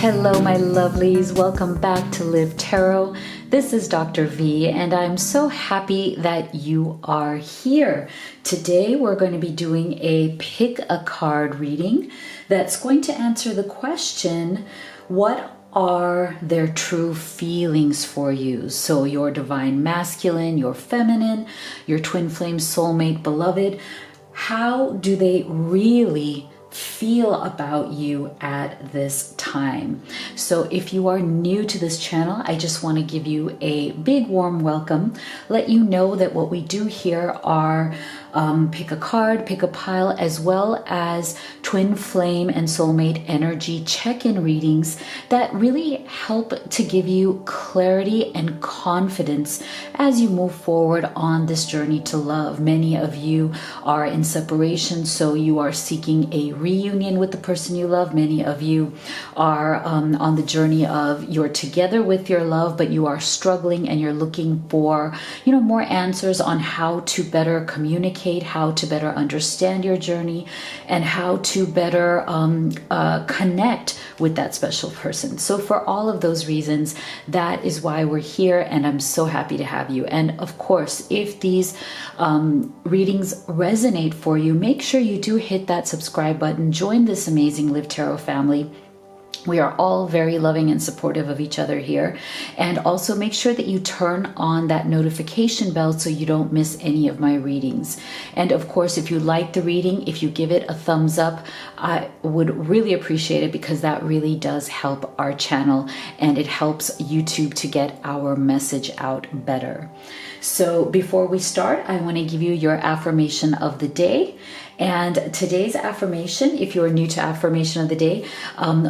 Hello, my lovelies. Welcome back to Live Tarot. This is Dr. V, and I'm so happy that you are here. Today, we're going to be doing a pick a card reading that's going to answer the question, what are their true feelings for you? So your divine masculine, your feminine, your twin flame soulmate beloved, how do they really feel about you at this time? So if you are new to this channel, I just want to give you a big warm welcome. Let you know that what we do here are pick a card, pick a pile, as well as twin flame and soulmate energy check-in readings that really help to give you clarity and confidence as you move forward on this journey to love. Many of you are in separation, so you are seeking a reunion with the person you love. Many of you are on the journey of you're together with your love, but you are struggling and you're looking for, more answers on how to better communicate, how to better understand your journey, and how to better connect with that special person. So for all of those reasons, that is why we're here, and I'm so happy to have you. And of course, if these readings resonate for you, make sure you do hit that subscribe button. Join this amazing Live Tarot family. We are all very loving and supportive of each other here. And also make sure that you turn on that notification bell so you don't miss any of my readings. And of course, if you like the reading, if you give it a thumbs up, I would really appreciate it, because that really does help our channel and it helps YouTube to get our message out better. So before we start, I want to give you your affirmation of the day. And today's affirmation, if you're new to affirmation of the day,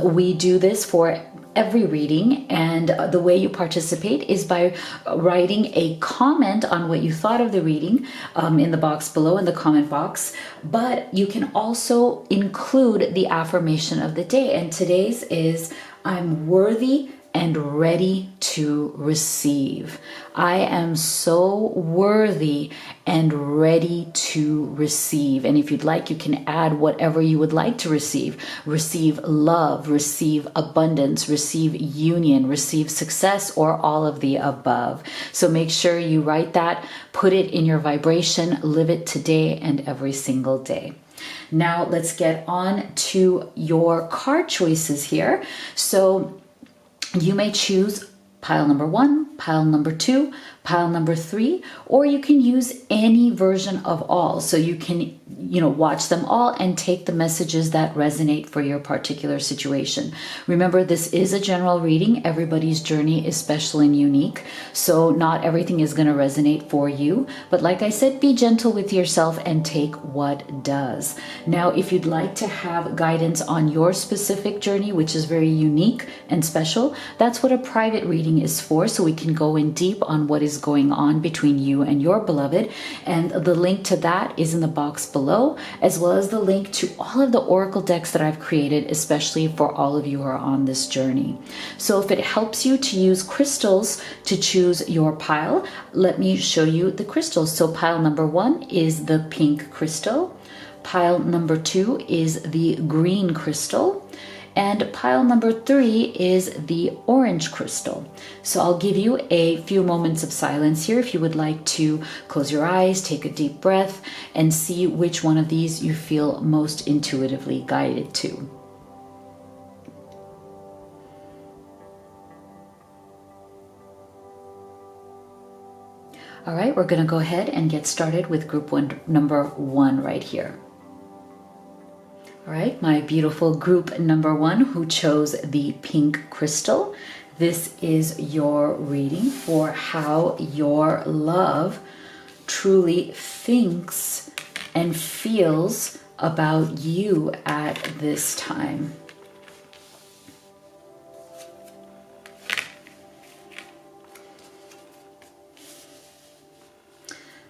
we do this for every reading, and the way you participate is by writing a comment on what you thought of the reading in the box below, in the comment box. But you can also include the affirmation of the day, and today's is, I'm worthy and ready to receive. I am so worthy and ready to receive. And if you'd like, you can add whatever you would like to receive. Receive love, receive abundance, receive union, receive success, or all of the above. So make sure you write that, put it in your vibration, live it today and every single day. Now let's get on to your card choices here. So you may choose pile number 1, pile number 2, pile number 3, or you can use any version of all. So you can, watch them all and take the messages that resonate for your particular situation. Remember, this is a general reading. Everybody's journey is special and unique. So not everything is going to resonate for you. But like I said, be gentle with yourself and take what does. Now, if you'd like to have guidance on your specific journey, which is very unique and special, that's what a private reading is for. So we can go in deep on what is going on between you and your beloved. And the link to that is in the box below, as well as the link to all of the oracle decks that I've created, especially for all of you who are on this journey. So if it helps you to use crystals to choose your pile, let me show you the crystals. So pile number 1 is the pink crystal. Pile number 2 is the green crystal. And pile number 3 is the orange crystal. So I'll give you a few moments of silence here if you would like to close your eyes, take a deep breath, and see which one of these you feel most intuitively guided to. All right, we're going to go ahead and get started with group number 1 right here. All right, my beautiful group number 1 who chose the pink crystal. This is your reading for how your love truly thinks and feels about you at this time.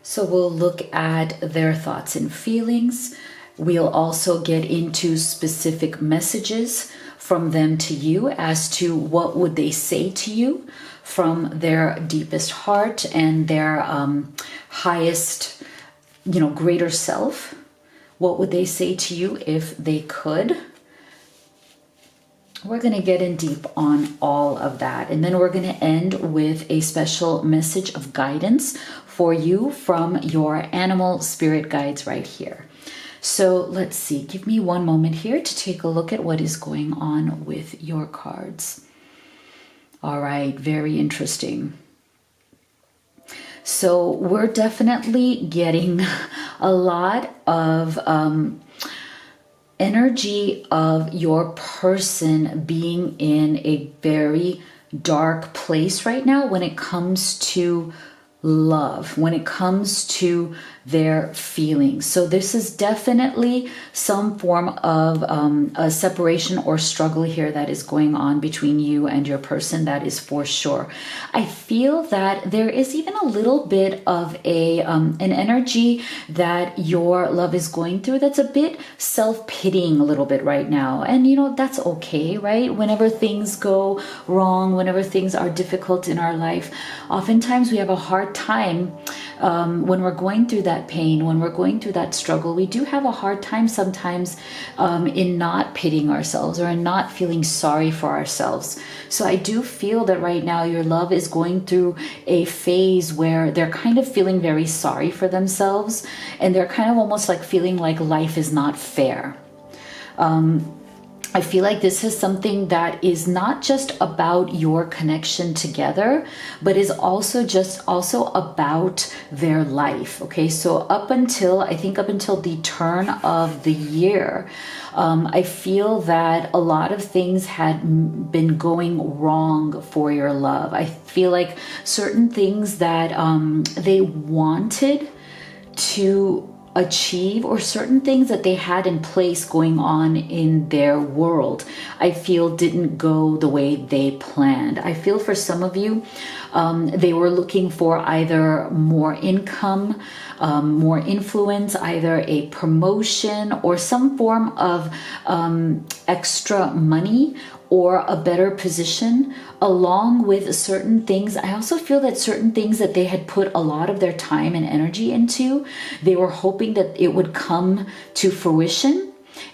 So we'll look at their thoughts and feelings. We'll also get into specific messages from them to you as to what would they say to you from their deepest heart and their highest, greater self. What would they say to you if they could? We're going to get in deep on all of that. And then we're going to end with a special message of guidance for you from your animal spirit guides right here. So let's see. Give me one moment here to take a look at what is going on with your cards. All right. Very interesting. So we're definitely getting a lot of energy of your person being in a very dark place right now when it comes to love, when it comes to their feelings. So this is definitely some form of a separation or struggle here that is going on between you and your person. That is for sure. I feel that there is even a little bit of an energy that your love is going through that's a bit self-pitying a little bit right now. And you know, that's okay, right? Whenever things go wrong, whenever things are difficult in our life, oftentimes we have a hard time when we're going through that pain, when we're going through that struggle. We do have a hard time sometimes in not pitying ourselves or in not feeling sorry for ourselves. So I do feel that right now your love is going through a phase where they're kind of feeling very sorry for themselves, and they're kind of almost like feeling like life is not fair. I feel like this is something that is not just about your connection together, but is also about their life. Okay, so I think up until the turn of the year, I feel that a lot of things had been going wrong for your love. I feel like certain things that they wanted to achieve, or certain things that they had in place going on in their world, I feel didn't go the way they planned. I feel for some of you, they were looking for either more income, more influence, either a promotion or some form of extra money or a better position, along with certain things. I also feel that certain things that they had put a lot of their time and energy into, they were hoping that it would come to fruition,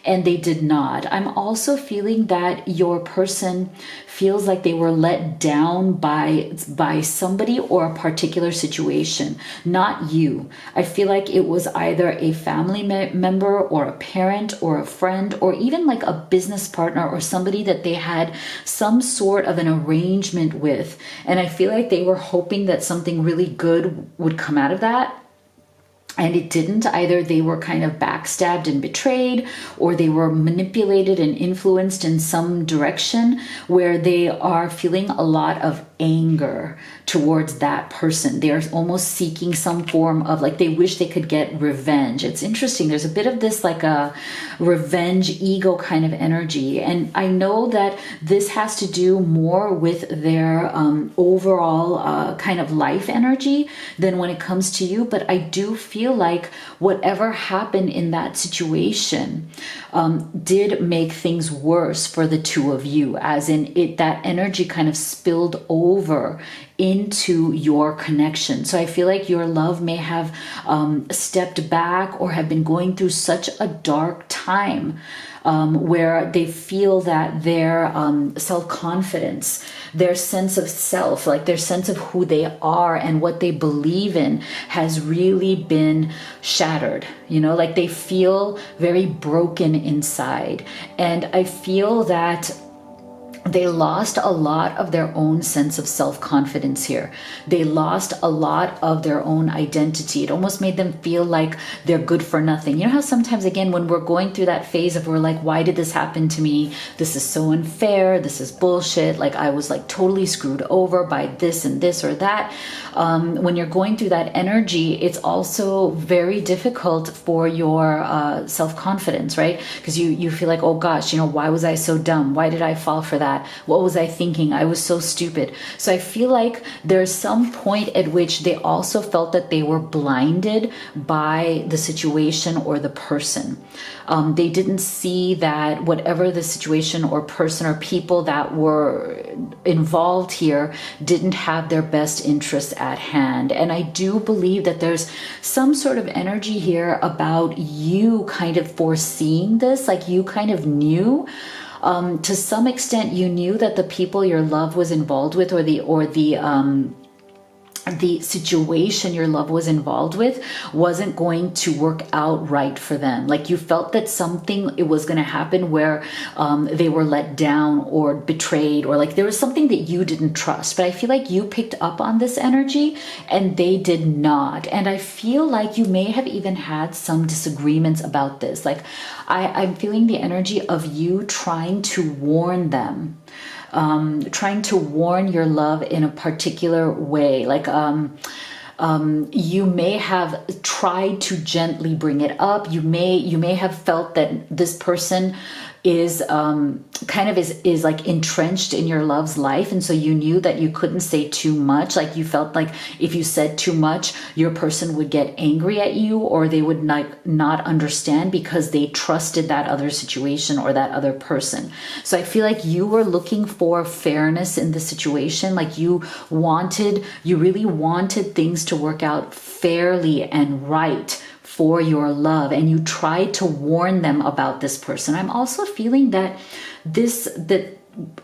and they did not. I'm also feeling that your person feels like they were let down by somebody or a particular situation, not you. I feel like it was either a family member or a parent or a friend or even like a business partner or somebody that they had some sort of an arrangement with. And I feel like they were hoping that something really good would come out of that. And it didn't. Either they were kind of backstabbed and betrayed, or they were manipulated and influenced in some direction where they are feeling a lot of anger towards that person. They're almost seeking some form of, like, they wish they could get revenge. It's interesting. There's a bit of this like a revenge ego kind of energy. And I know that this has to do more with their overall kind of life energy than when it comes to you. But I do feel like whatever happened in that situation did make things worse for the two of you, as in that energy kind of spilled over into your connection. So I feel like your love may have stepped back or have been going through such a dark time where they feel that their self-confidence, their sense of self, like their sense of who they are and what they believe in, has really been shattered. You know, like they feel very broken inside. And I feel that they lost a lot of their own sense of self-confidence here. They lost a lot of their own identity. It almost made them feel like they're good for nothing. You know how sometimes, again, when we're going through that phase of we're like, why did this happen to me? This is so unfair. This is bullshit. Like I was like totally screwed over by this and this or that. When you're going through that energy, it's also very difficult for your self-confidence, right? Because you feel like, oh gosh, you know, why was I so dumb? Why did I fall for that? What was I thinking? I was so stupid. So I feel like there's some point at which they also felt that they were blinded by the situation or the person. They didn't see that whatever the situation or person or people that were involved here didn't have their best interests at hand. And I do believe that there's some sort of energy here about you kind of foreseeing this, like you kind of knew To some extent, you knew that the people your love was involved with, or the situation your love was involved with wasn't going to work out right for them. Like you felt that something, it was going to happen where they were let down or betrayed, or like there was something that you didn't trust. But I feel like you picked up on this energy and they did not. And I feel like you may have even had some disagreements about this. Like I'm feeling the energy of you trying to warn them, trying to warn your love in a particular way. Like you may have tried to gently bring it up. You may have felt that this person is is like entrenched in your love's life, and so you knew that you couldn't say too much. Like you felt like if you said too much, your person would get angry at you, or they would not understand because they trusted that other situation or that other person. So I feel like you were looking for fairness in the situation. Like you really wanted things to work out fairly and right for your love, and you tried to warn them about this person. I'm also feeling that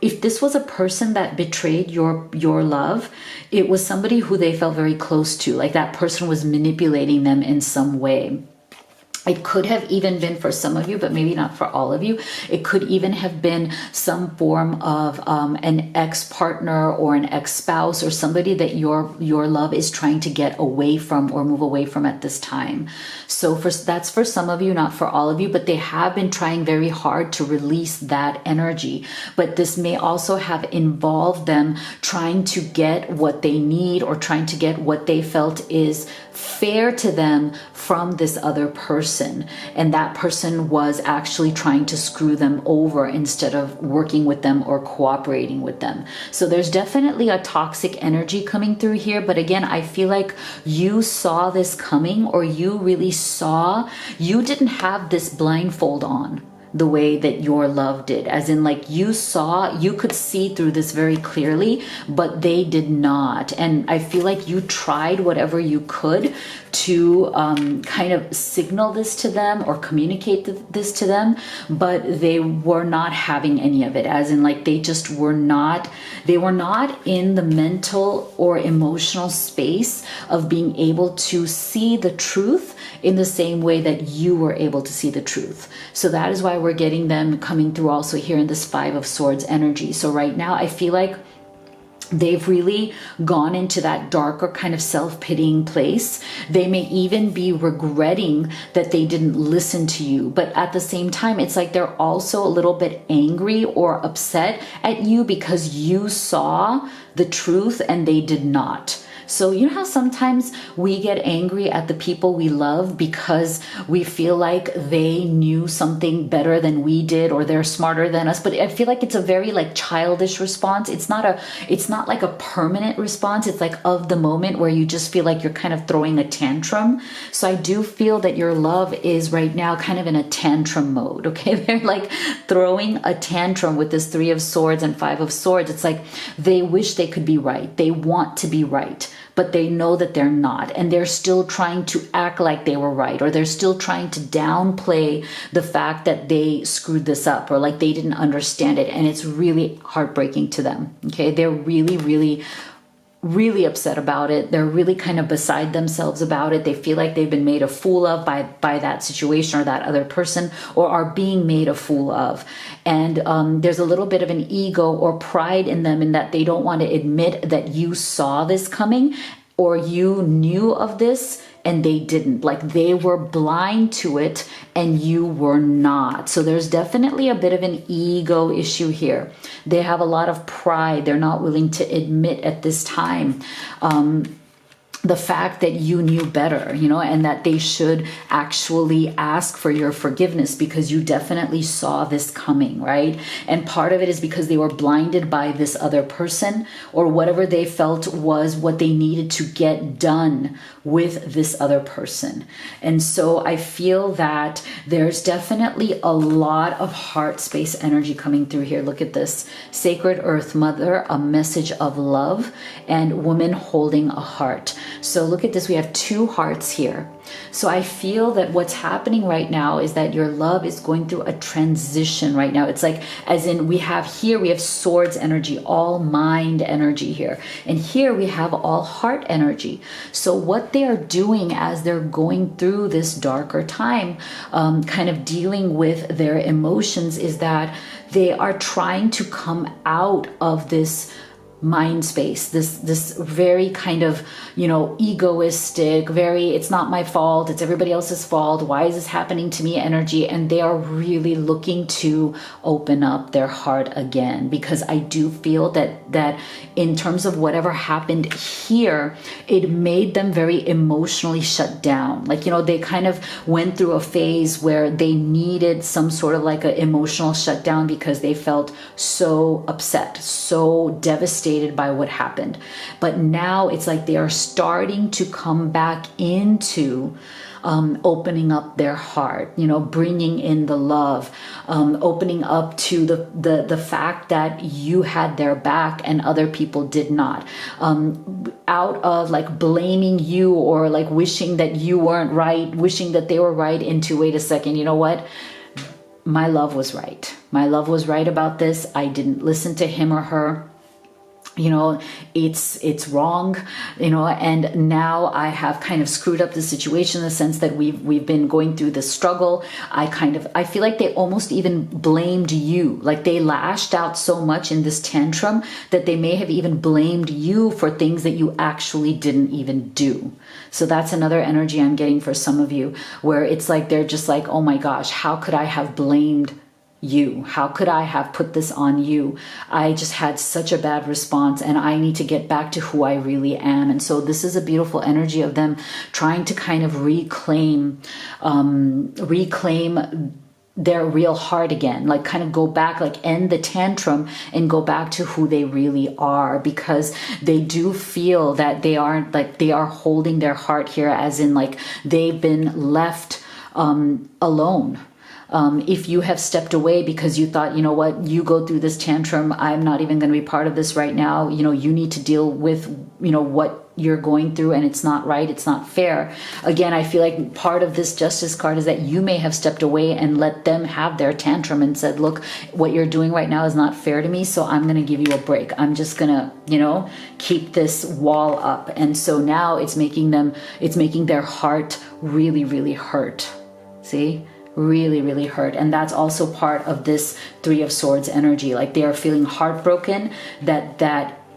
if this was a person that betrayed your love, it was somebody who they felt very close to, like that person was manipulating them in some way. It could have even been, for some of you, but maybe not for all of you, it could even have been some form of an ex-partner or an ex-spouse, or somebody that your love is trying to get away from or move away from at this time. So that's for some of you, not for all of you, but they have been trying very hard to release that energy. But this may also have involved them trying to get what they need, or trying to get what they felt is fair to them from this other person, and that person was actually trying to screw them over instead of working with them or cooperating with them. So there's definitely a toxic energy coming through here. But again, I feel like you saw this coming, or you didn't have this blindfold on the way that your love did, as in like you could see through this very clearly, but they did not. And I feel like you tried whatever you could to kind of signal this to them or communicate this to them, but they were not having any of it, as in like they were not in the mental or emotional space of being able to see the truth in the same way that you were able to see the truth. So that is why we're getting them coming through also here in this Five of Swords energy. So right now I feel like they've really gone into that darker kind of self-pitying place. They may even be regretting that they didn't listen to you. But at the same time, it's like they're also a little bit angry or upset at you because you saw the truth and they did not. So you know how sometimes we get angry at the people we love because we feel like they knew something better than we did, or they're smarter than us. But I feel like it's a very like childish response. It's not like a permanent response. It's like of the moment where you just feel like you're kind of throwing a tantrum. So I do feel that your love is right now kind of in a tantrum mode. Okay. They're like throwing a tantrum with this Three of Swords and Five of Swords. It's like they wish they could be right. They want to be right, but they know that they're not, and they're still trying to act like they were right, or they're still trying to downplay the fact that they screwed this up, or like they didn't understand it, and it's really heartbreaking to them. Okay, they're really, really, really upset about it. They're really kind of beside themselves about it. They feel like they've been made a fool of by that situation or that other person, or are being made a fool of. And there's a little bit of an ego or pride in them, in that they don't want to admit that you saw this coming, or you knew of this and they didn't. Like they were blind to it and you were not. So there's definitely a bit of an ego issue here. They have a lot of pride. They're not willing to admit at this time the fact that you knew better, you know, and that they should actually ask for your forgiveness because you definitely saw this coming, right? And part of it is because they were blinded by this other person, or whatever they felt was what they needed to get done with this other person. And so I feel that there's definitely a lot of heart space energy coming through here. Look at this. Sacred Earth Mother, a message of love, and woman holding a heart. So look at this. We have 2 hearts here. So I feel that what's happening right now is that your love is going through a transition right now. It's like, as in we have swords energy, all mind energy here. And here we have all heart energy. So what they are doing as they're going through this darker time, kind of dealing with their emotions, is that they are trying to come out of this mind space, this very kind of, egoistic, very, it's not my fault, it's everybody else's fault, why is this happening to me energy. And they are really looking to open up their heart again, because I do feel that in terms of whatever happened here, it made them very emotionally shut down. Like, they kind of went through a phase where they needed some sort of like an emotional shutdown because they felt so upset, so devastated by what happened. But now it's like they are starting to come back into opening up their heart, bringing in the love, opening up to the fact that you had their back and other people did not, out of like blaming you or like wishing that you weren't right, wishing that they were right, into, wait a second, you know what? My love was right. My love was right about this. I didn't listen to him or her. It's wrong, and now I have kind of screwed up the situation in the sense that we've been going through this struggle. I feel like they almost even blamed you. Like they lashed out so much in this tantrum that they may have even blamed you for things that you actually didn't even do. So that's another energy I'm getting for some of you, where it's like, they're just like, oh my gosh, how could I have blamed you? How could I have put this on you? I just had such a bad response and I need to get back to who I really am. And so this is a beautiful energy of them trying to kind of reclaim their real heart again, like kind of go back, like end the tantrum and go back to who they really are, because they do feel that they are holding their heart here, as in like they've been left alone. If you have stepped away because you thought, you go through this tantrum, I'm not even going to be part of this right now. You need to deal with, what you're going through, and it's not right. It's not fair. Again, I feel like part of this Justice card is that you may have stepped away and let them have their tantrum and said, look, what you're doing right now is not fair to me. So I'm going to give you a break. I'm just going to, keep this wall up. And so now it's making their heart really, really hurt. See? Really, really hurt. And that's also part of this 3 of Swords energy. Like they are feeling heartbroken that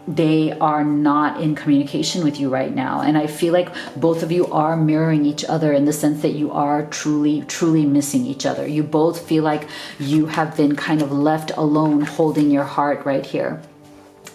they are not in communication with you right now. And I feel like both of you are mirroring each other in the sense that you are truly, truly missing each other. You both feel like you have been kind of left alone holding your heart right here.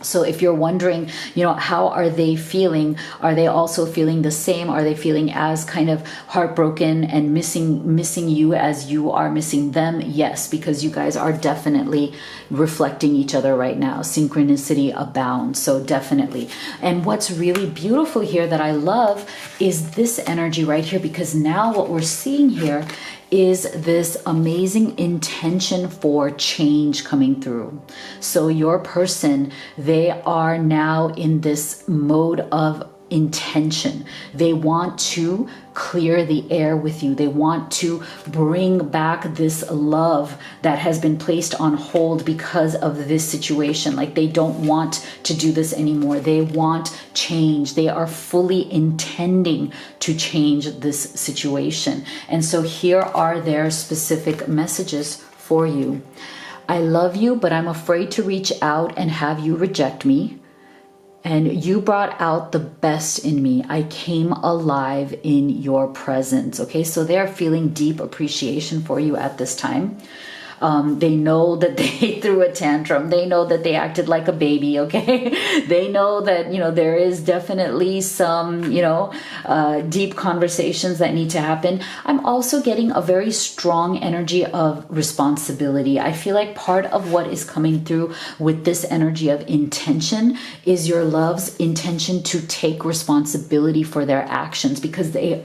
So if you're wondering, how are they feeling? Are they also feeling the same? Are they feeling as kind of heartbroken and missing you as you are missing them? Yes, because you guys are definitely reflecting each other right now. Synchronicity abounds. So definitely. And what's really beautiful here that I love is this energy right here, because now what we're seeing here is this amazing intention for change coming through. So your person, they are now in this mode of intention. They want to clear the air with you. They want to bring back this love that has been placed on hold because of this situation. Like they don't want to do this anymore. They want change. They are fully intending to change this situation. And so here are their specific messages for you. I love you, but I'm afraid to reach out and have you reject me. And you brought out the best in me. I came alive in your presence. Okay, so they're feeling deep appreciation for you at this time. They know that they threw a tantrum. They know that they acted like a baby, okay? They know that, there is definitely some, deep conversations that need to happen. I'm also getting a very strong energy of responsibility. I feel like part of what is coming through with this energy of intention is your love's intention to take responsibility for their actions, because they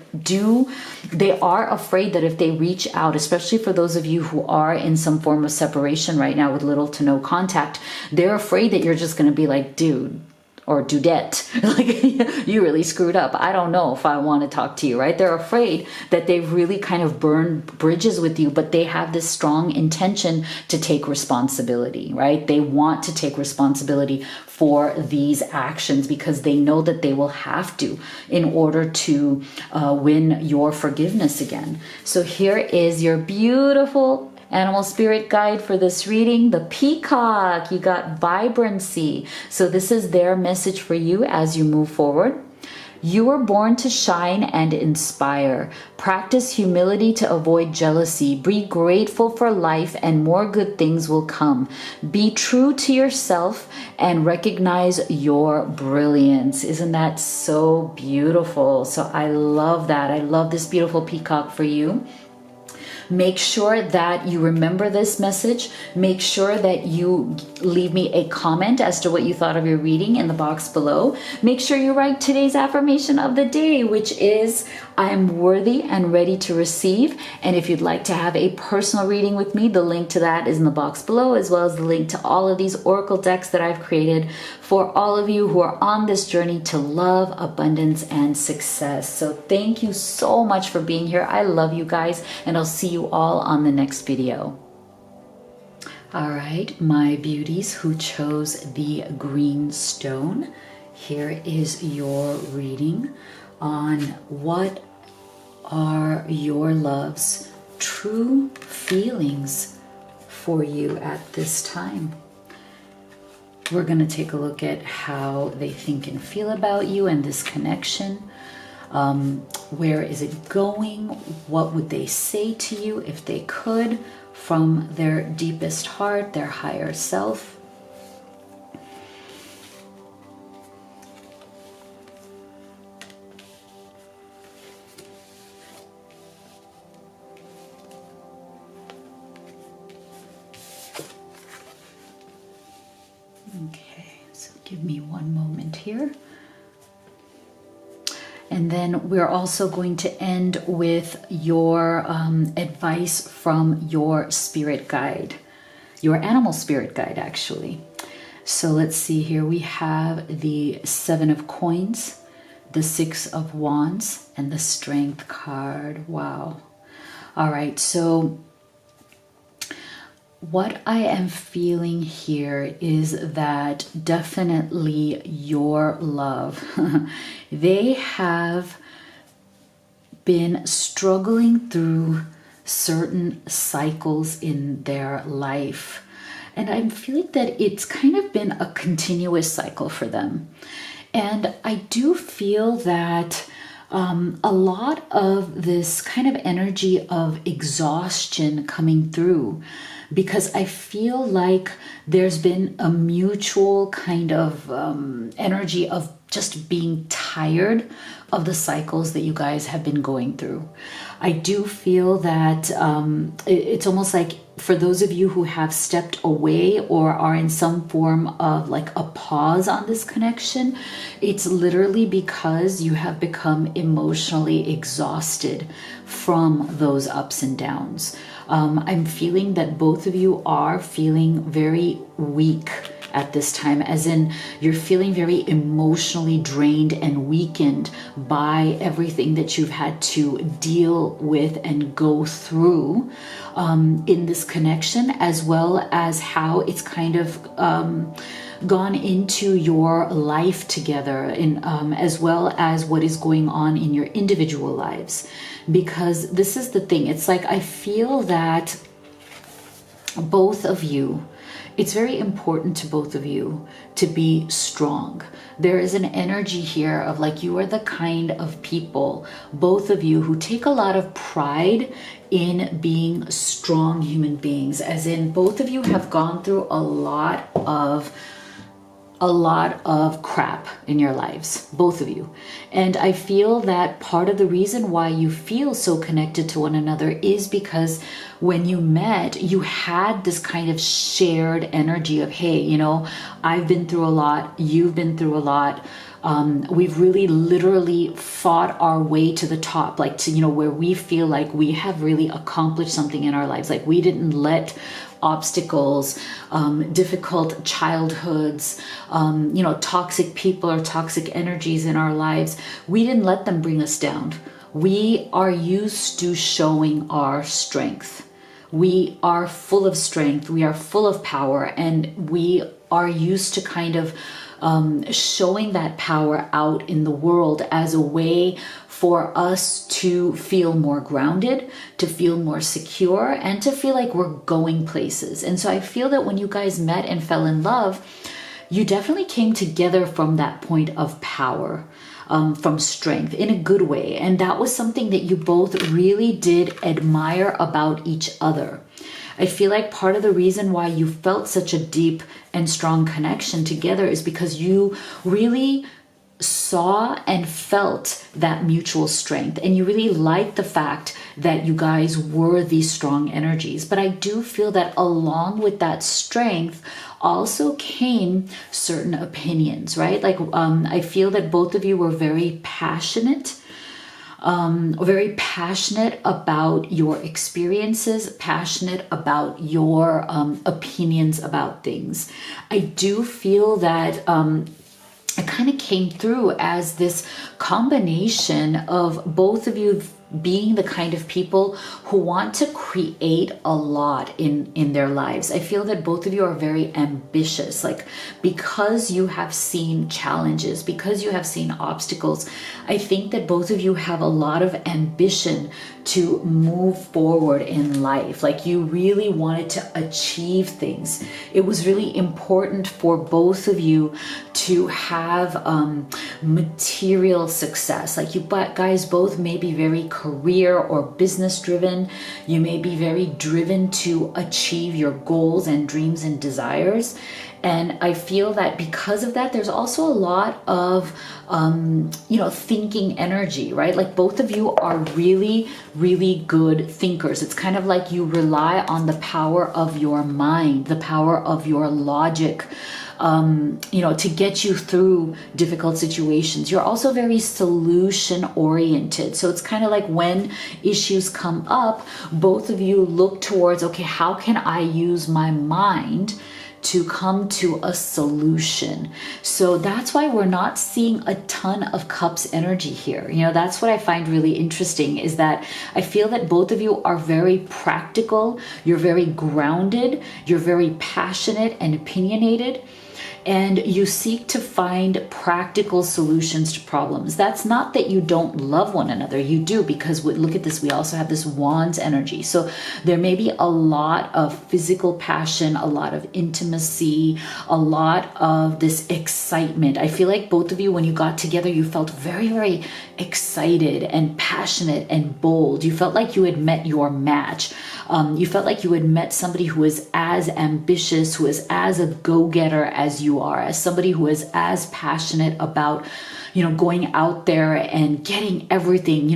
are afraid that if they reach out, especially for those of you who are in some form of separation right now with little to no contact, they're afraid that you're just going to be like, dude, or dudette. Like, you really screwed up. I don't know if I want to talk to you, right? They're afraid that they've really kind of burned bridges with you, but they have this strong intention to take responsibility, right? They want to take responsibility for these actions because they know that they will have to in order to win your forgiveness again. So here is your beautiful animal spirit guide for this reading, the peacock. You got vibrancy. So this is their message for you as you move forward. You were born to shine and inspire. Practice humility to avoid jealousy. Be grateful for life and more good things will come. Be true to yourself and recognize your brilliance. Isn't that so beautiful? So I love that. I love this beautiful peacock for you. Make sure that you remember this message. Make sure that you leave me a comment as to what you thought of your reading in the box below. Make sure you write today's affirmation of the day, which is, I am worthy and ready to receive. And if you'd like to have a personal reading with me, the link to that is in the box below, as well as the link to all of these oracle decks that I've created for all of you who are on this journey to love, abundance, and success. So thank you so much for being here. I love you guys, and I'll see you all on the next video. All right, my beauties who chose the green stone, here is your reading on what are your love's true feelings for you at this time. We're going to take a look at how they think and feel about you and this connection. Where is it going? What would they say to you if they could from their deepest heart, their higher self? Okay, so give me one moment here. And then we're also going to end with your advice from your spirit guide, your animal spirit guide, actually. So let's see here. We have the 7 of coins, the 6 of wands, and the strength card. Wow. All right. So what I am feeling here is that definitely your love, they have been struggling through certain cycles in their life. And I'm feeling that it's kind of been a continuous cycle for them. And I do feel that a lot of this kind of energy of exhaustion coming through, because I feel like there's been a mutual kind of energy of just being tired of the cycles that you guys have been going through. I do feel that it's almost like for those of you who have stepped away or are in some form of like a pause on this connection, it's literally because you have become emotionally exhausted from those ups and downs. I'm feeling that both of you are feeling very weak at this time, as in you're feeling very emotionally drained and weakened by everything that you've had to deal with and go through in this connection, as well as how it's kind of gone into your life together, as well as what is going on in your individual lives. Because this is the thing, it's like I feel that both of you, it's very important to both of you to be strong. There is an energy here of like you are the kind of people, both of you, who take a lot of pride in being strong human beings, as in both of you have gone through a lot of crap in your lives, both of you. And I feel that part of the reason why you feel so connected to one another is because when you met, you had this kind of shared energy of, hey, you know, I've been through a lot, you've been through a lot. We've really literally fought our way to the top, like to, you know, where we feel like we have really accomplished something in our lives. Like we didn't let obstacles, difficult childhoods, toxic people or toxic energies in our lives, we didn't let them bring us down. We are used to showing our strength. We are full of strength. We are full of power, and we are used to kind of showing that power out in the world as a way for us to feel more grounded, to feel more secure, and to feel like we're going places. And so I feel that when you guys met and fell in love, you definitely came together from that point of power, from strength in a good way. And that was something that you both really did admire about each other. I feel like part of the reason why you felt such a deep and strong connection together is because you really saw and felt that mutual strength, and you really liked the fact that you guys were these strong energies. But I do feel that along with that strength also came certain opinions, right? Like I feel that both of you were very passionate about your experiences, passionate about your opinions about things. I do feel that it kind of came through as this combination of both of you being the kind of people who want to create a lot in their lives. I feel that both of you are very ambitious, like because you have seen challenges, because you have seen obstacles. I think that both of you have a lot of ambition to move forward in life. Like you really wanted to achieve things. It was really important for both of you to have material success. Like you guys both may be very career or business driven. You may be very driven to achieve your goals and dreams and desires. And I feel that because of that, there's also a lot of, thinking energy, right? Like both of you are really, really good thinkers. It's kind of like you rely on the power of your mind, the power of your logic, to get you through difficult situations. You're also very solution oriented. So it's kind of like when issues come up, both of you look towards, okay, how can I use my mind to come to a solution? So that's why we're not seeing a ton of cups energy here. That's what I find really interesting, is that I feel that both of you are very practical. You're very grounded. You're very passionate and opinionated. And you seek to find practical solutions to problems. That's not that you don't love one another. You do, because look at this, we also have this wands energy. So there may be a lot of physical passion, a lot of intimacy, a lot of this excitement. I feel like both of you, when you got together, you felt very, very excited and passionate and bold. You felt like you had met your match. You felt like you had met somebody who is as ambitious, who is as a go-getter as you are, as somebody who is as passionate about, going out there and getting everything,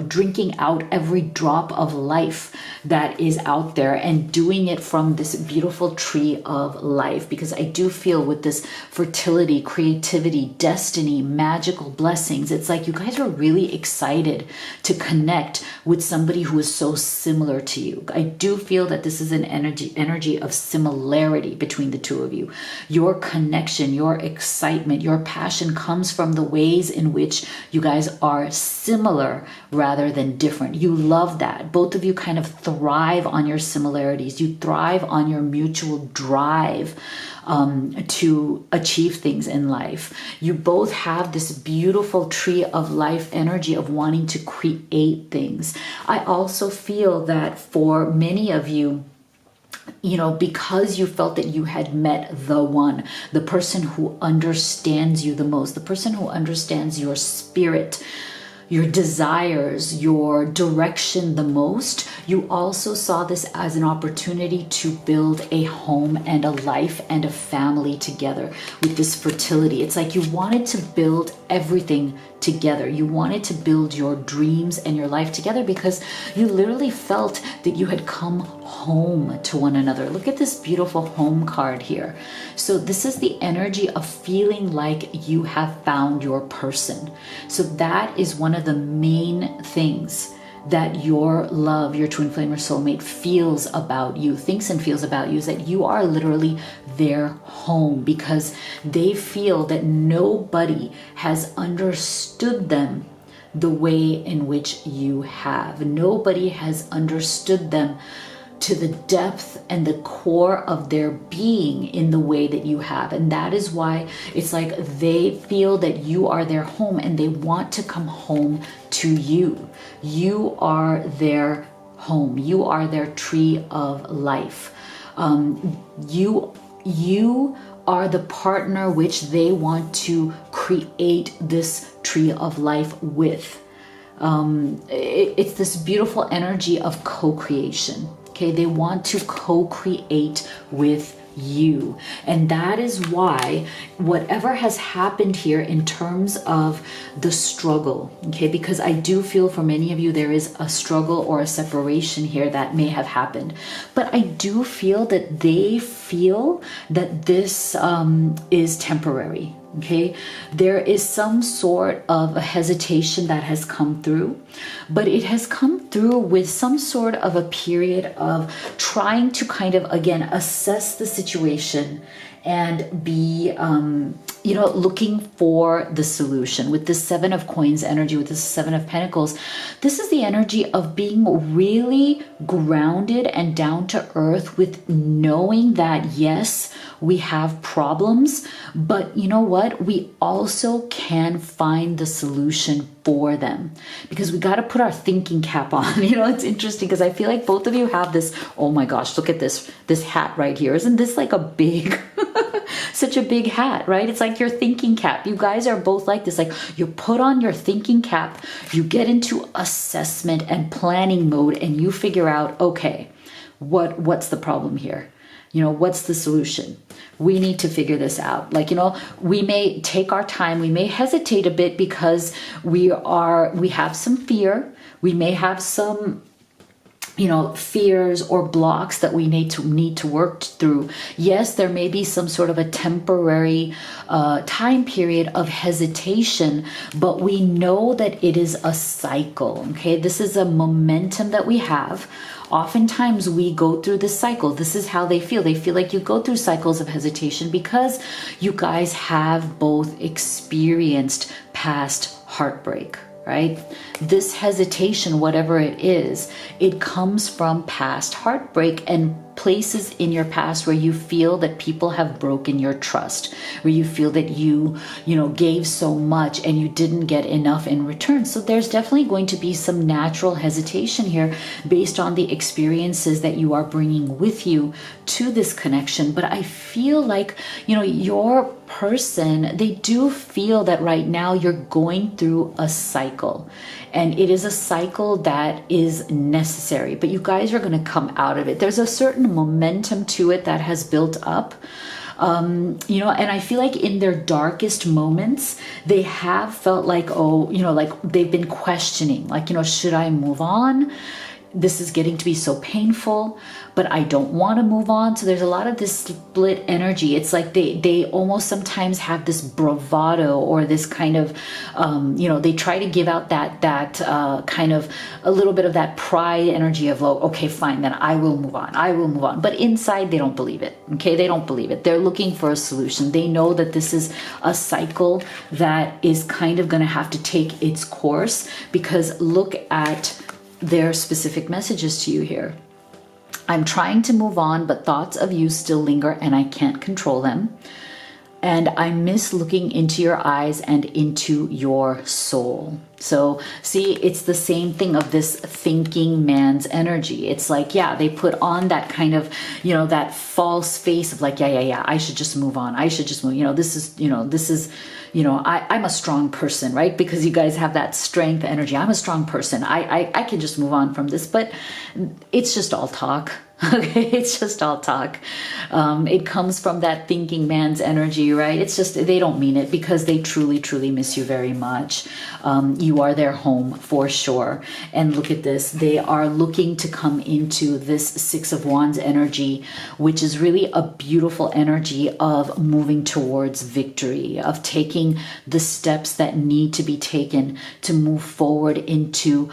drinking out every drop of life that is out there and doing it from this beautiful tree of life. Because I do feel with this fertility, creativity, destiny, magical blessings, it's like you guys are really excited to connect with somebody who is so similar to you. I do feel that this is an energy of similarity between the two of you. Your connection, your excitement, your passion comes from the ways in which you guys are similar rather than different. You love that. Both of you kind of thrive on your similarities. You thrive on your mutual drive to achieve things in life. You both have this beautiful tree of life energy of wanting to create things. I also feel that for many of you, because you felt that you had met the one, the person who understands you the most, the person who understands your spirit, your desires, your direction the most, you also saw this as an opportunity to build a home and a life and a family together with this fertility. It's like you wanted to build everything together. You wanted to build your dreams and your life together because you literally felt that you had come home to one another. Look at this beautiful home card here. So this is the energy of feeling like you have found your person. So that is one of the main things that your love, your twin flame or soulmate feels about you, thinks and feels about you, is that you are literally their home, because they feel that nobody has understood them the way in which you have. Nobody has understood them to the depth and the core of their being in the way that you have. And that is why it's like they feel that you are their home and they want to come home to you. You are their home. You are their tree of life. You are the partner which they want to create this tree of life with. It's this beautiful energy of co-creation. Okay, they want to co-create with you. And that is why whatever has happened here in terms of the struggle, okay, because I do feel for many of you there is a struggle or a separation here that may have happened. But I do feel that they feel that this is temporary. Okay, there is some sort of a hesitation that has come through, but it has come through with some sort of a period of trying to kind of, again, assess the situation and be, looking for the solution. With the Seven of Coins energy, with the Seven of Pentacles, this is the energy of being really grounded and down to earth with knowing that, yes, we have problems, but you know what? We also can find the solution for them, because we got to put our thinking cap on. It's interesting because I feel like both of you have this, oh my gosh, look at this hat right here. Isn't this like a big such a big hat, right? It's like your thinking cap. You guys are both like this. Like, you put on your thinking cap, you get into assessment and planning mode, and you figure out, okay, what's the problem here? What's the solution? We need to figure this out. We may take our time. We may hesitate a bit because we have some fear. We may have some fears or blocks that we need to work through. Yes, there may be some sort of a temporary time period of hesitation, but we know that it is a cycle. Okay, this is a momentum that we have. Oftentimes we go through this cycle. This is how they feel. They feel like you go through cycles of hesitation because you guys have both experienced past heartbreak. Right? This hesitation, whatever it is, it comes from past heartbreak and places in your past where you feel that people have broken your trust, where you feel that you gave so much and you didn't get enough in return. So there's definitely going to be some natural hesitation here based on the experiences that you are bringing with you to this connection. But I feel like, your person, they do feel that right now you're going through a cycle, and it is a cycle that is necessary, but you guys are going to come out of it. There's a certain momentum to it that has built up. And I feel like in their darkest moments, they have felt like, like they've been questioning, should I move on? This is getting to be so painful, but I don't want to move on. So there's a lot of this split energy. It's like they almost sometimes have this bravado or this kind of, they try to give out that kind of a little bit of that pride energy of, oh, okay, fine, then I will move on. I will move on. But inside, they don't believe it. Okay, they don't believe it. They're looking for a solution. They know that this is a cycle that is kind of going to have to take its course, because look at their specific messages to you here. I'm trying to move on, but thoughts of you still linger and I can't control them. And I miss looking into your eyes and into your soul. So see, it's the same thing of this thinking man's energy. It's like, yeah, they put on that kind of, that false face of like, yeah, I should just move on. I should just move, I'm a strong person, right? Because you guys have that strength energy. I'm a strong person. I can just move on from this, but it's just all talk. Okay, it's just all talk. It comes from that thinking man's energy, right? It's just, they don't mean it because they truly, truly miss you very much. You are their home for sure. And look at this. They are looking to come into this Six of Wands energy, which is really a beautiful energy of moving towards victory, of taking the steps that need to be taken to move forward into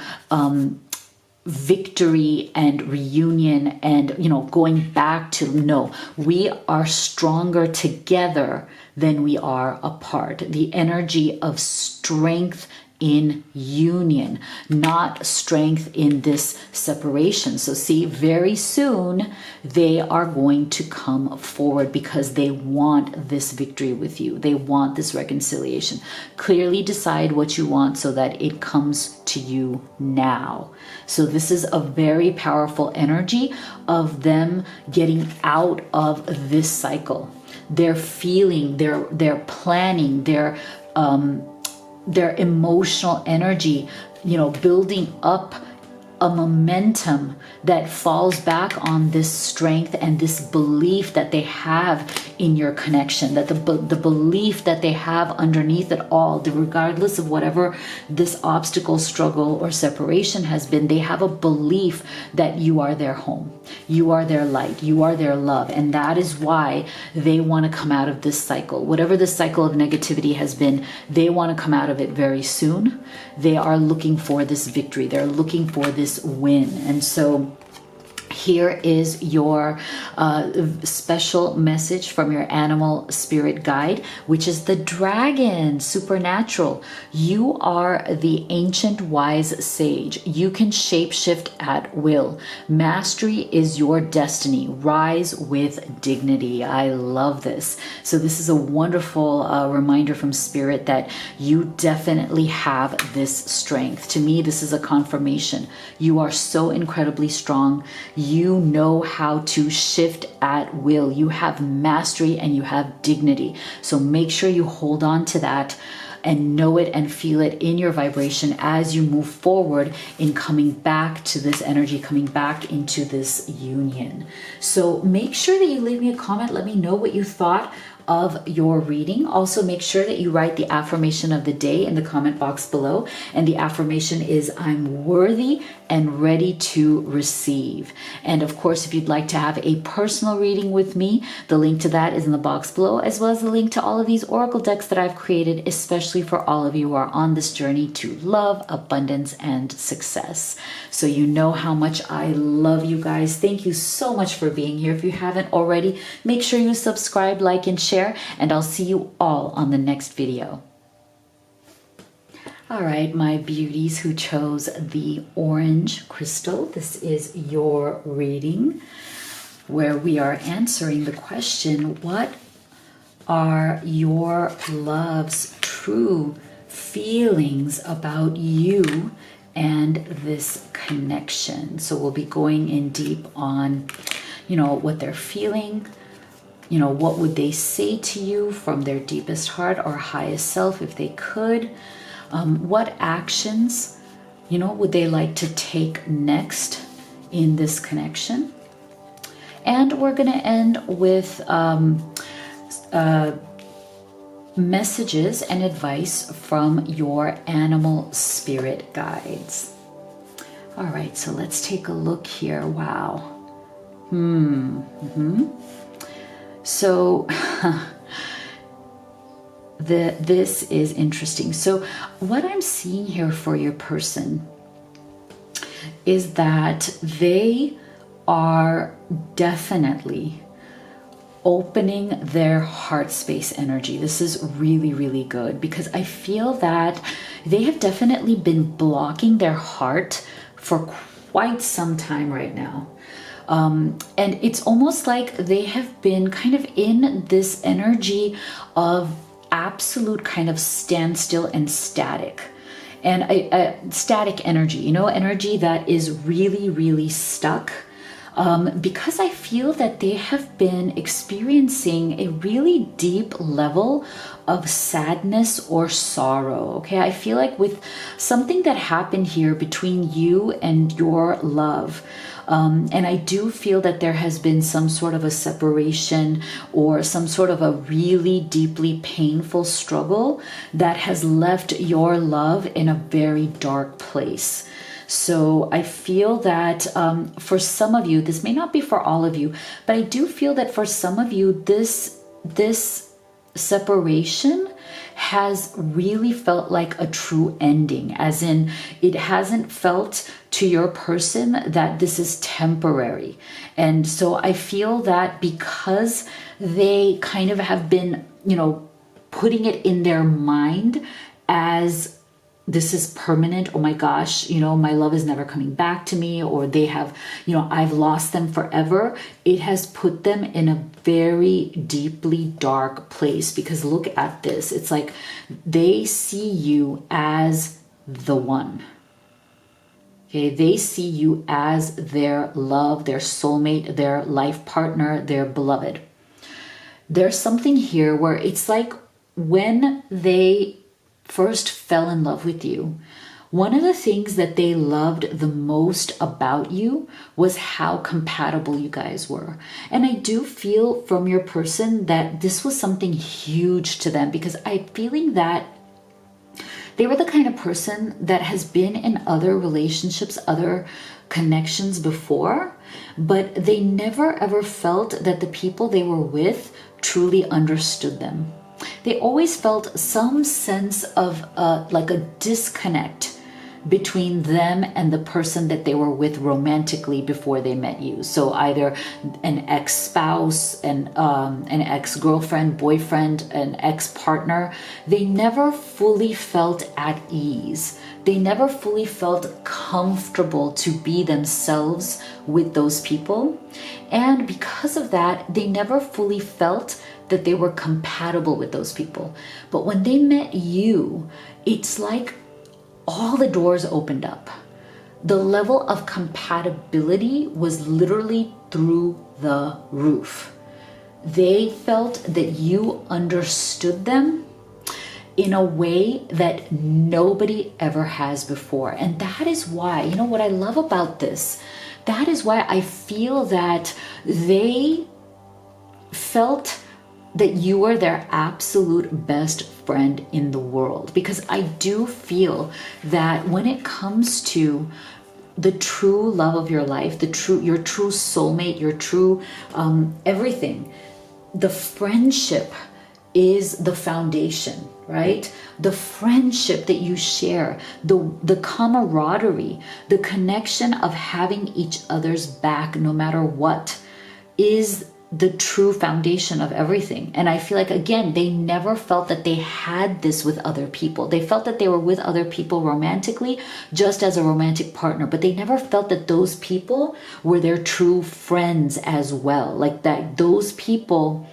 victory and reunion and, going back to, no, we are stronger together than we are apart. The energy of strength in union, not strength in this separation. So see, very soon they are going to come forward because they want this victory with you. They want this reconciliation. Clearly decide what you want so that it comes to you now. So this is a very powerful energy of them getting out of this cycle. They're feeling, they're planning, their emotional energy, building up a momentum that falls back on this strength and this belief that they have in your connection, that the belief that they have underneath it all, regardless of whatever this obstacle, struggle, or separation has been, they have a belief that you are their home, you are their light, you are their love. And that is why they want to come out of this cycle. Whatever this cycle of negativity has been, they want to come out of it very soon. They are looking for this victory. They're looking for this win. And so here is your special message from your animal spirit guide, which is the dragon, supernatural. You are the ancient wise sage. You can shapeshift at will. Mastery is your destiny. Rise with dignity. I love this. So this is a wonderful reminder from spirit that you definitely have this strength. To me, this is a confirmation. You are so incredibly strong. You know how to shift at will. You have mastery and you have dignity. So make sure you hold on to that and know it and feel it in your vibration as you move forward in coming back to this energy, coming back into this union. So make sure that you leave me a comment. Let me know what you thought of your reading. Also, make sure that you write the affirmation of the day in the comment box below. And the affirmation is, I'm worthy and ready to receive. And of course, if you'd like to have a personal reading with me, the link to that is in the box below, as well as the link to all of these oracle decks that I've created, especially for all of you who are on this journey to love, abundance, and success. So you know how much I love you guys. Thank you so much for being here. If you haven't already, make sure you subscribe, like, and share, and I'll see you all on the next video. All right, my beauties who chose the orange crystal, this is your reading where we are answering the question, what are your love's true feelings about you and this connection? So we'll be going in deep on, what they're feeling. What would they say to you from their deepest heart or highest self if they could? What actions, would they like to take next in this connection? And we're going to end with messages and advice from your animal spirit guides. All right, so let's take a look here. Wow. So this is interesting. So what I'm seeing here for your person is that they are definitely opening their heart space energy. This is really, really good because I feel that they have definitely been blocking their heart for quite some time right now. And it's almost like they have been kind of in this energy of absolute kind of standstill and static. And static energy, energy that is really, really stuck. Because I feel that they have been experiencing a really deep level of sadness or sorrow. Okay, I feel like with something that happened here between you and your love, and I do feel that there has been some sort of a separation or some sort of a really deeply painful struggle that has left your love in a very dark place. So I feel that for some of you, this may not be for all of you, but I do feel that for some of you, this separation has really felt like a true ending, as in it hasn't felt to your person that this is temporary. And so I feel that because they kind of have been, putting it in their mind as this is permanent. Oh my gosh, my love is never coming back to me, or they have, I've lost them forever. It has put them in a very deeply dark place, because look at this. It's like they see you as the one. Okay, they see you as their love, their soulmate, their life partner, their beloved. There's something here where it's like when they first fell in love with you, one of the things that they loved the most about you was how compatible you guys were. And I do feel from your person that this was something huge to them, because I'm feeling that they were the kind of person that has been in other relationships, other connections before, but they never ever felt that the people they were with truly understood them. They always felt some sense of like a disconnect between them and the person that they were with romantically before they met you. So either an ex-spouse, an ex-girlfriend, boyfriend, an ex-partner. They never fully felt at ease. They never fully felt comfortable to be themselves with those people. And because of that, they never fully felt that they were compatible with those people. But when they met you, it's like all the doors opened up. The level of compatibility was literally through the roof. They felt that you understood them in a way that nobody ever has before. And that is why, what I love about this, that is why I feel that they felt that you were their absolute best friend in the world. Because I do feel that when it comes to the true love of your life, your true soulmate, your true everything, the friendship is the foundation, right? The friendship that you share, the camaraderie, the connection of having each other's back no matter what, is the true foundation of everything. And I feel like, again, they never felt that they had this with other people. They felt that they were with other people romantically, just as a romantic partner, but they never felt that those people were their true friends as well. Like that those people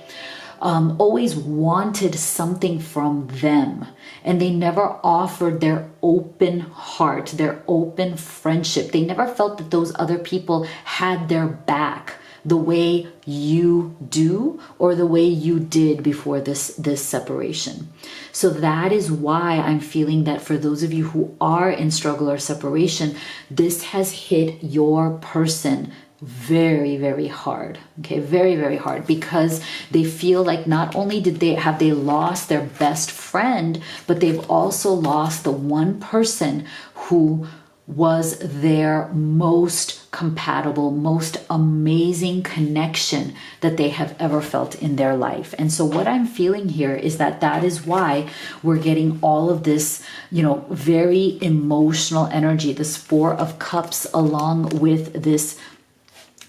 always wanted something from them, and they never offered their open heart, their open friendship. They never felt that those other people had their back the way you do, or the way you did before this separation. So that is why I'm feeling that for those of you who are in struggle or separation, this has hit your person very, very hard. Okay, very, very hard, because they feel like not only did they lost their best friend, but they've also lost the one person who was their most compatible, most amazing connection that they have ever felt in their life. And so what I'm feeling here is that is why we're getting all of this, very emotional energy, this Four of Cups, along with this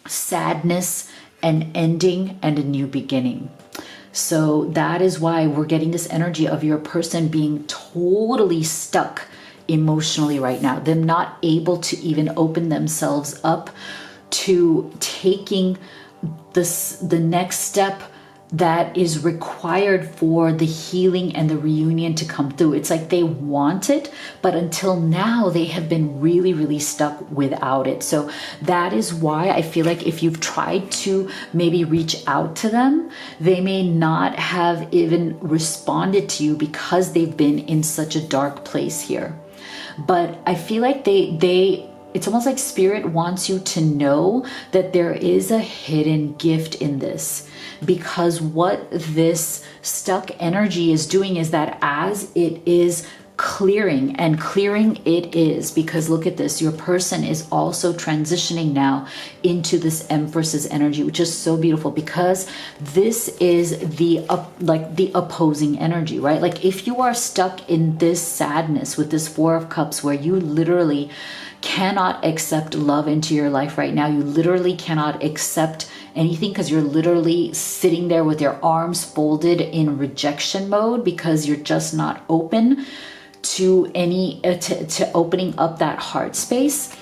sadness, an ending, and a new beginning. So that is why we're getting this energy of your person being totally stuck emotionally right now, them not able to even open themselves up to taking the next step that is required for the healing and the reunion to come through. It's like they want it, but until now they have been really, really stuck without it. So that is why I feel like if you've tried to maybe reach out to them, they may not have even responded to you because they've been in such a dark place here. But I feel like it's almost like Spirit wants you to know that there is a hidden gift in this, because what this stuck energy is doing is that as it is clearing, and clearing it is, because look at this, your person is also transitioning now into this Empress's energy, which is so beautiful, because this is the opposing energy, right? Like if you are stuck in this sadness with this Four of Cups, where you literally cannot accept love into your life right now, you literally cannot accept anything, because you're literally sitting there with your arms folded in rejection mode, because you're just not open to any to opening up that heart space.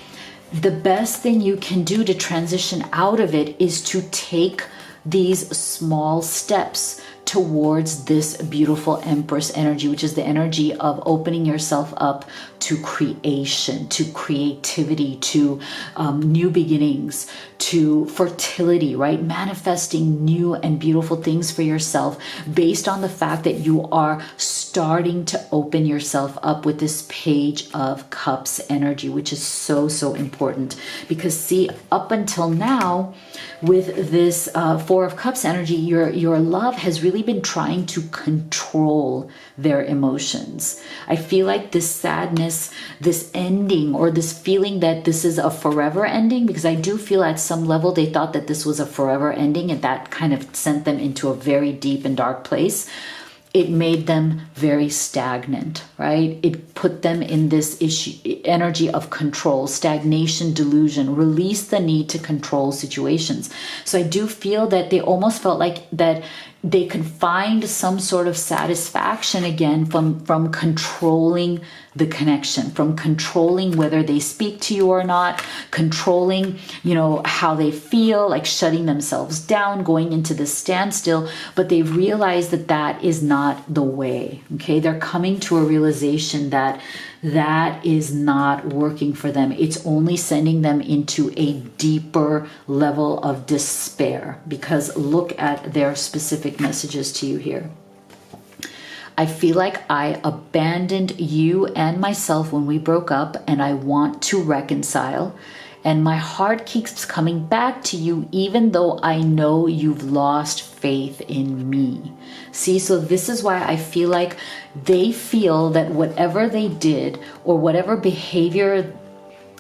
The best thing you can do to transition out of it is to take these small steps towards this beautiful Empress energy, which is the energy of opening yourself up to creation, to creativity, to new beginnings, to fertility, right? Manifesting new and beautiful things for yourself based on the fact that you are starting to open yourself up with this Page of Cups energy, which is so, so important. Because see, up until now, with this Four of Cups energy, your love has really been trying to control their emotions. I feel like this sadness, this ending, or this feeling that this is a forever ending, because I do feel at some level they thought that this was a forever ending, and that kind of sent them into a very deep and dark place. It made them very stagnant, right? It put them in this energy of control, stagnation, delusion, release the need to control situations. So I do feel that they almost felt like that they could find some sort of satisfaction again from controlling the connection, from controlling whether they speak to you or not, controlling, how they feel, like shutting themselves down, going into this standstill. But they realized that that is not the way. Okay, they're coming to a realization that that is not working for them. It's only sending them into a deeper level of despair, because look at their specific messages to you here. I feel like I abandoned you and myself when we broke up, and I want to reconcile. And my heart keeps coming back to you, even though I know you've lost faith in me. See, so this is why I feel like they feel that whatever they did, or whatever behavior,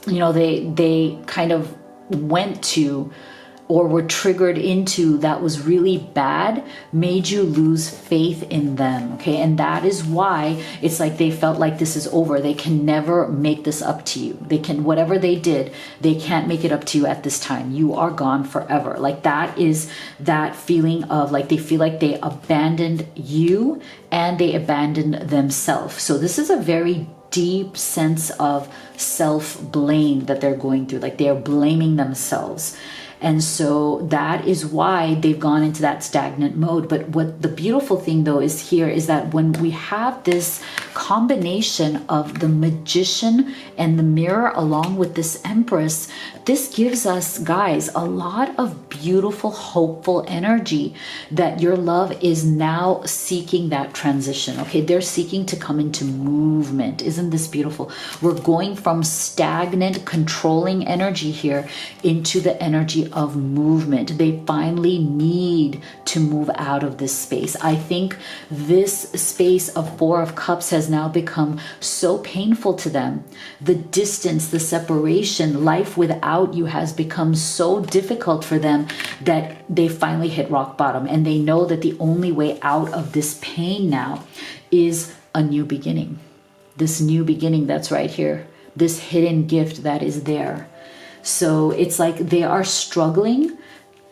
they kind of went to or were triggered into that was really bad, made you lose faith in them. Okay, and that is why it's like they felt like this is over. They can never make this up to you. They can, whatever they did, they can't make it up to you at this time. You are gone forever. Like that is that feeling of like they feel like they abandoned you and they abandoned themselves. So this is a very deep sense of self-blame that they're going through. Like they're blaming themselves. And so that is why they've gone into that stagnant mode. But what the beautiful thing though is here is that when we have this combination of the Magician and the Mirror along with this Empress, this gives us, guys, a lot of beautiful, hopeful energy that your love is now seeking that transition. Okay, they're seeking to come into movement. Isn't this beautiful? We're going from stagnant, controlling energy here into the energy of movement. They finally need to move out of this space. I think this space of Four of Cups has now become so painful to them. The distance, the separation, life without you has become so difficult for them that they finally hit rock bottom. And they know that the only way out of this pain now is a new beginning. This new beginning that's right here. This hidden gift that is there. So it's like they are struggling,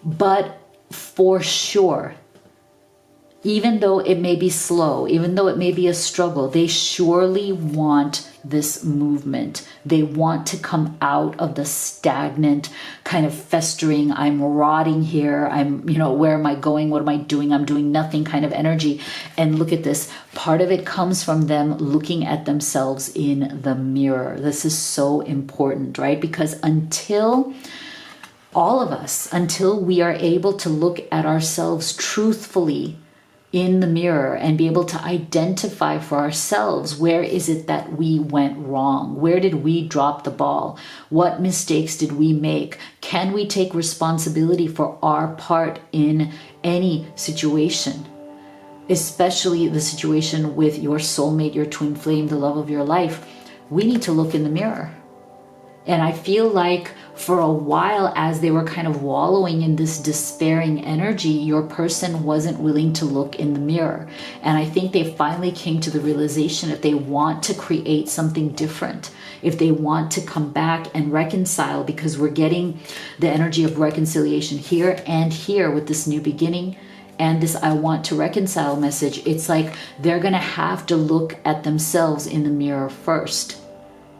but for sure, even though it may be slow, even though it may be a struggle, they surely want this movement. They want to come out of the stagnant kind of festering, I'm rotting here, I'm, where am I going? What am I doing? I'm doing nothing kind of energy. And look at this. Part of it comes from them looking at themselves in the mirror. This is so important, right? Because until all of us, until we are able to look at ourselves truthfully in the mirror and be able to identify for ourselves, where is it that we went wrong? Where did we drop the ball? What mistakes did we make? Can we take responsibility for our part in any situation? especially the situation with your soulmate, your twin flame, the love of your life, we need to look in the mirror. And I feel like for a while, as they were kind of wallowing in this despairing energy, your person wasn't willing to look in the mirror. And I think they finally came to the realization that they want to create something different, if they want to come back and reconcile, because we're getting the energy of reconciliation here and here with this new beginning and this I want to reconcile message. It's like they're going to have to look at themselves in the mirror first,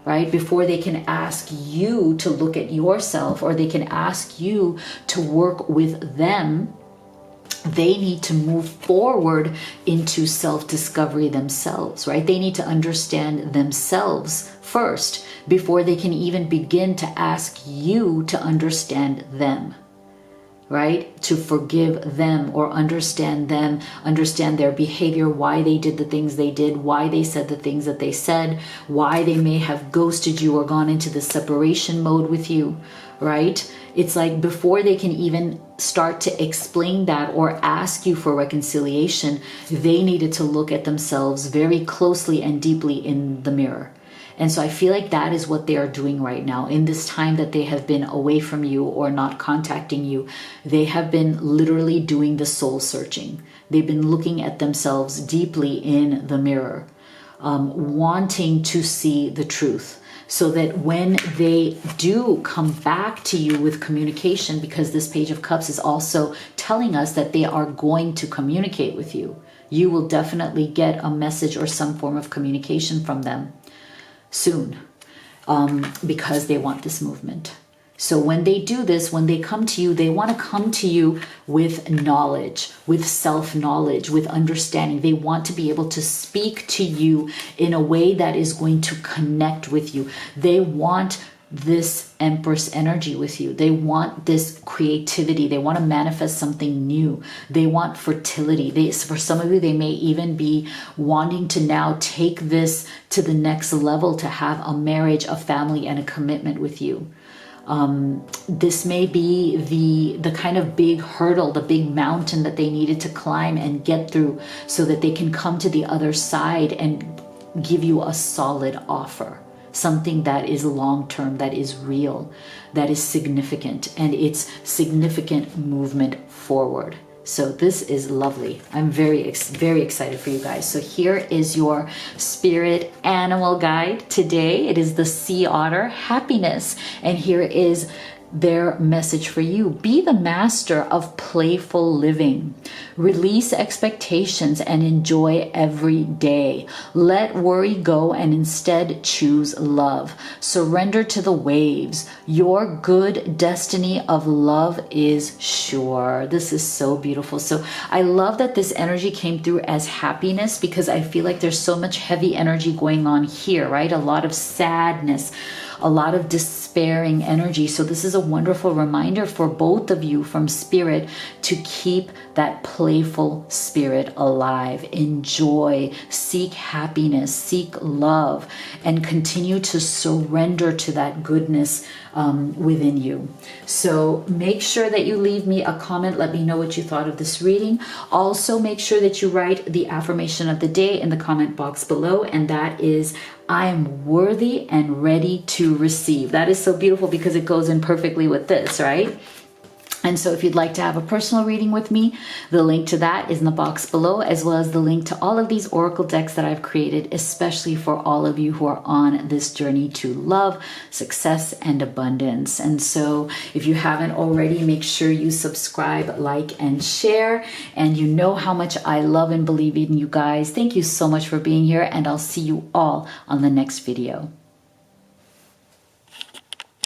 right? Before they can ask you to look at yourself, or they can ask you to work with them, they need to move forward into self-discovery themselves, right? They need to understand themselves first before they can even begin to ask you to understand them, right? To forgive them or understand them, understand their behavior, why they did the things they did, why they said the things that they said, why they may have ghosted you or gone into the separation mode with you, right? It's like before they can even start to explain that or ask you for reconciliation, they needed to look at themselves very closely and deeply in the mirror. And so I feel like that is what they are doing right now. In this time that they have been away from you or not contacting you, they have been literally doing the soul searching. They've been looking at themselves deeply in the mirror, wanting to see the truth, so that when they do come back to you with communication, because this Page of Cups is also telling us that they are going to communicate with you. You will definitely get a message or some form of communication from them soon, because they want this movement. So when they do this, when they come to you, they want to come to you with knowledge, with self-knowledge, with understanding. They want to be able to speak to you in a way that is going to connect with you. They want this Empress energy with you. They want this creativity. They want to manifest something new. They want fertility. For some of you, they may even be wanting to now take this to the next level, to have a marriage, a family, and a commitment with you. This may be the kind of big hurdle, the big mountain that they needed to climb and get through, so that they can come to the other side and give you a solid offer. Something that is long-term, that is real, that is significant, and it's significant movement forward. So this is lovely. I'm very excited for you guys. So here is your spirit animal guide today. It is the sea otter, happiness. And here is their message for you. Be the master of playful living. Release expectations and enjoy every day. Let worry go and instead choose love. Surrender to the waves. Your good destiny of love is sure. This is so beautiful. So I love that this energy came through as happiness, because I feel like there's so much heavy energy going on here, right? A lot of sadness, a lot of despairing energy. So this is a wonderful reminder for both of you from Spirit to keep that playful spirit alive. Enjoy, seek happiness, seek love, and continue to surrender to that goodness within you. So make sure that you leave me a comment. Let me know what you thought of this reading. Also, make sure that you write the affirmation of the day in the comment box below, and that is, I am worthy and ready to receive. That is so beautiful because it goes in perfectly with this, right? And so if you'd like to have a personal reading with me, the link to that is in the box below, as well as the link to all of these oracle decks that I've created, especially for all of you who are on this journey to love, success, and abundance. And so if you haven't already, make sure you subscribe, like, and share. And you know how much I love and believe in you guys. Thank you so much for being here, and I'll see you all on the next video.